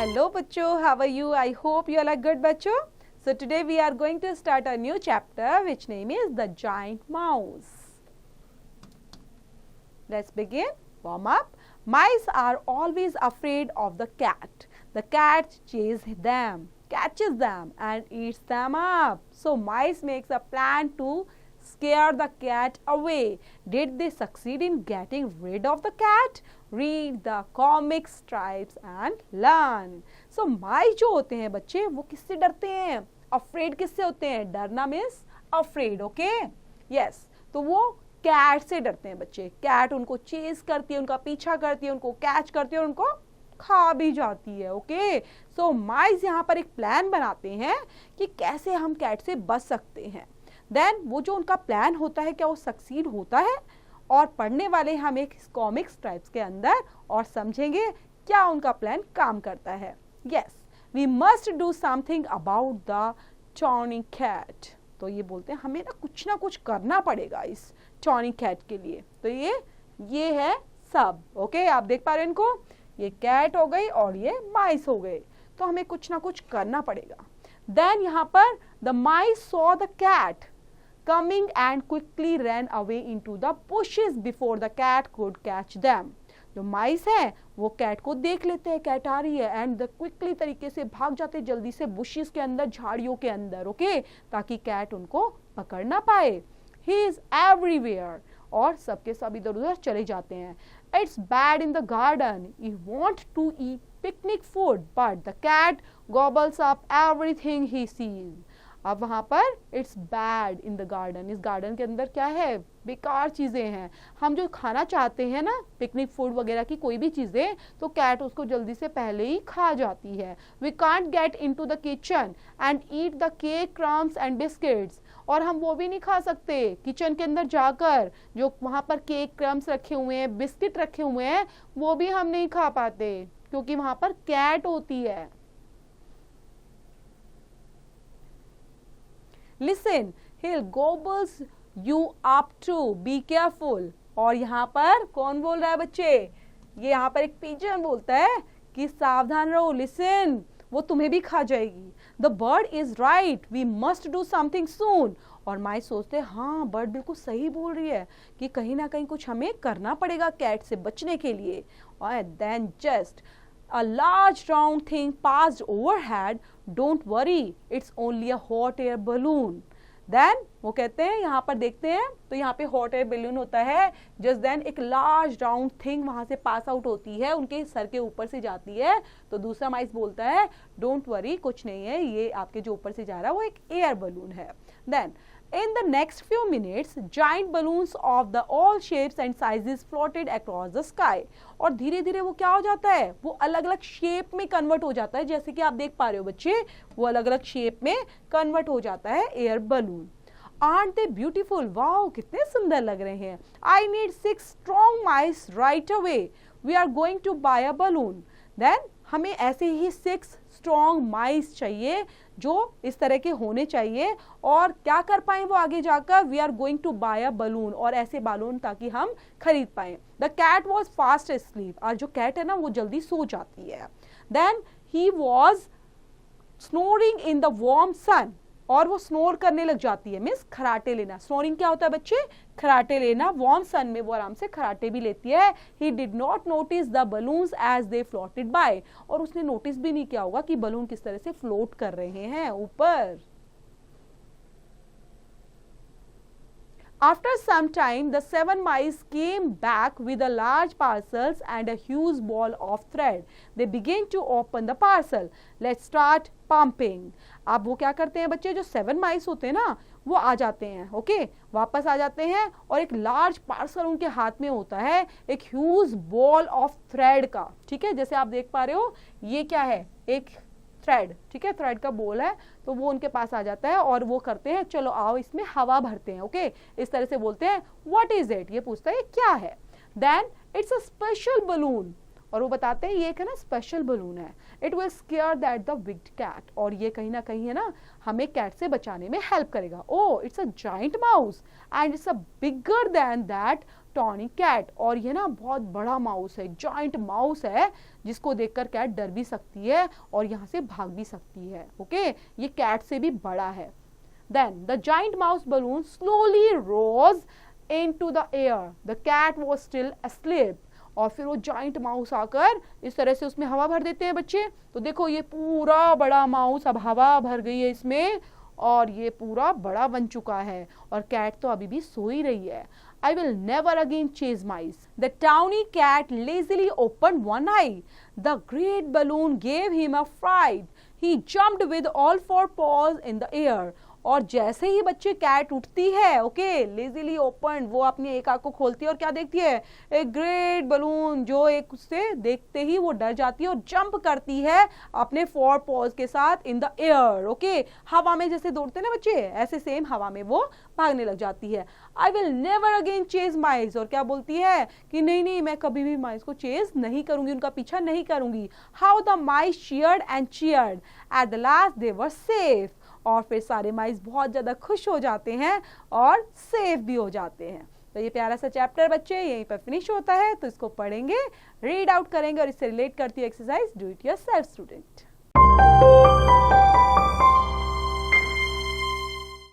Hello bachcho, how are you? I hope you all are good bachcho. So today we are going to start a new chapter which name is The Giant Mouse. Let's begin. Warm up. Mice are always afraid of the cat. The cat chases them, catches them and eats them up. So mice makes a plan to scare the cat away. Did they succeed in getting rid of the cat? Read the comic strips and learn. So mice जो होते हैं बच्चे वो किससे डरते हैं? Afraid किससे होते हैं? डरना means afraid, okay? Yes. तो वो कैट से डरते हैं बच्चे. कैट उनको चेज करती है, उनका पीछा करती है, उनको कैच करती है और उनको खा भी जाती है. ओके सो माइस यहाँ पर एक प्लान बनाते हैं कि कैसे हम कैट से बच सकते हैं. देन वो जो उनका प्लान होता है क्या वो सक्सीड होता है? और पढ़ने वाले हम एक कॉमिक स्ट्राइप्स के अंदर और समझेंगे क्या उनका प्लान काम करता है. Yes we must do something about the churning cat. तो ये बोलते हैं हमें ना कुछ करना पड़ेगा इस चॉर्निंग कैट के लिए. तो ये है सब. ओके आप देख पा रहे हैं इनको. ये कैट हो गई और ये माइस हो गए. तो हमें कुछ ना कुछ करना पड़ेगा. देन यहाँ पर the mice saw the cat coming and quickly ran away into the bushes before the cat could catch them. जो माइस है वो कैट को देख लेते हैं कैट आ रही है एंड क्विकली तरीके से भाग जाते हैं जल्दी से बुशेस के अंदर, झाड़ियों के अंदर. ओके ताकि कैट उनको पकड़ ना पाए. ही इज एवरीवेयर और सबके सब इधर उधर चले जाते हैं. It's bad in the garden. You want to eat picnic food but the cat gobbles up everything he sees. अब वहां पर it's bad in the garden. इस गार्डन के अंदर क्या है? बेकार चीजें हैं. हम जो खाना चाहते हैं ना पिकनिक फूड वगैरह की कोई भी चीजें तो कैट उसको जल्दी से पहले ही खा जाती है. We can't get into the kitchen and eat the cake crumbs and biscuits. और हम वो भी नहीं खा सकते किचन के अंदर जाकर जो वहां पर केक क्रम्स रखे हुए हैं, बिस्किट रखे हुए हैं, वो भी हम नहीं खा पाते क्योंकि वहां पर कैट होती है. Listen, he gobbles you up too. Be careful. और यहाँ पर कौन बोल रहा है बच्चे? ये यहाँ पर एक पिजन बोलता है कि सावधान रहो. Listen, वो तुम्हें भी खा जाएगी. The bird is right. We must do something soon. और माइस सोचते हैं हाँ बर्ड बिल्कुल सही बोल रही है कि कहीं ना कहीं कुछ हमें करना पड़ेगा कैट से बचने के लिए. और then just a large round thing passed overhead. Don't worry, it's only a hot air balloon. Then वो कहते हैं यहाँ पर देखते हैं तो यहाँ पे हॉट एयर बैलून होता है. जस्ट देन एक लार्ज राउंड थिंग वहां से पास आउट होती है, उनके सर के ऊपर से जाती है. तो दूसरा माइस बोलता है डोंट वरी कुछ नहीं है, ये आपके जो ऊपर से जा रहा है वो एक एयर बलून है. Then in the next few minutes giant balloons of the all shapes and sizes floated across the sky. और धीरे धीरे वो क्या हो जाता है? वो अलग अलग शेप में कन्वर्ट हो जाता है. जैसे कि आप देख पा रहे हो बच्चे वो अलग अलग शेप में कन्वर्ट हो जाता है air balloon. Aren't they beautiful? Wow कितने सुंदर लग रहे हैं. I need 6 strong mice right away. We are going to buy a balloon. Then हमें ऐसे ही 6 स्ट्रॉन्ग माइस चाहिए जो इस तरह के होने चाहिए. और क्या कर पाए वो आगे जाकर? We are going to buy a balloon. और ऐसे बालून ताकि हम खरीद पाए. The cat was fast sleep. और जो कैट है ना वो जल्दी सो जाती है. Then he was snoring in the warm sun. और वो स्नोर करने लग जाती है मीन्स खराटे लेना. स्नोरिंग क्या होता है बच्चे? खराटे लेना. वार्म सन में वो आराम से खराटे भी लेती है. He did not notice the balloons as they floated by. और उसने नोटिस भी नहीं किया होगा कि बलून किस तरह से फ्लोट कर रहे हैं ऊपर. After some time, the 7 mice came back with a large parcels and a huge ball of thread. They began to open the parcel. Let's start pumping. अब वो क्या करते हैं बच्चे? जो 7 mice होते हैं ना वो आ जाते हैं. ओके वापस आ जाते हैं और एक लार्ज पार्सल उनके हाथ में होता है एक ह्यूज बॉल ऑफ थ्रेड का. ठीक है जैसे आप देख पा रहे हो ये क्या है? एक थ्रेड. ठीक है थ्रेड का बोल है. तो वो उनके पास आ जाता है और वो करते हैं चलो आओ इसमें हवा भरते हैं. ओके इस तरह से बोलते हैं व्हाट इज इट? ये पूछता है क्या है. Then it's a special balloon. और वो बताते हैं ये एक है ना स्पेशल बलून है, it will scare that the wicked cat, और ये कहीं ना कहीं है ना हमें कैट से बचाने में हेल्प करेगा। Oh it's a giant mouse and it's a bigger than that tawny cat, और ये ना बहुत बड़ा माउस है, जाइंट माउस है जिसको देखकर कैट डर भी सकती है और यहाँ से भाग भी सकती है। ओके ये कैट से भी बड़ा है। Then the giant mouse balloon slowly rose into the air. The cat was still asleep. और फिर वो जाइंट माउस आकर इस तरह से उसमें हवा भर देते हैं बच्चे। तो देखो ये पूरा बड़ा माउस अब हवा भर गई है इसमें और ये पूरा बड़ा बन चुका है और कैट तो अभी भी सो ही रही है। I will never again chase mice. The tawny cat lazily opened one eye. The great balloon gave him a fright. He jumped with all four paws in the air. और जैसे ही बच्चे कैट उठती है, ओके लेजीली ओपन, वो अपनी एक आंख को खोलती है और क्या देखती है, एक ग्रेट बलून, जो एक उससे देखते ही वो डर जाती है और जंप करती है अपने फोर पॉज के साथ इन द एयर। ओके हवा में जैसे दौड़ते ना बच्चे, ऐसे सेम हवा में वो भागने लग जाती है। I will never again chase mice, और क्या बोलती है कि नहीं नहीं मैं कभी भी माइस को चेज नहीं करूंगी, उनका पीछा नहीं करूंगी। How the mice cheered and cheered, at the last they were safe, और फिर सारे माइस बहुत ज़्यादा खुश हो जाते हैं और सेफ भी हो जाते हैं। तो ये प्यारा सा चैप्टर बच्चे यहीं पर फिनिश होता है, तो इसको पढ़ेंगे, रीड आउट करेंगे और इससे रिलेट करती है exercise, do it yourself student.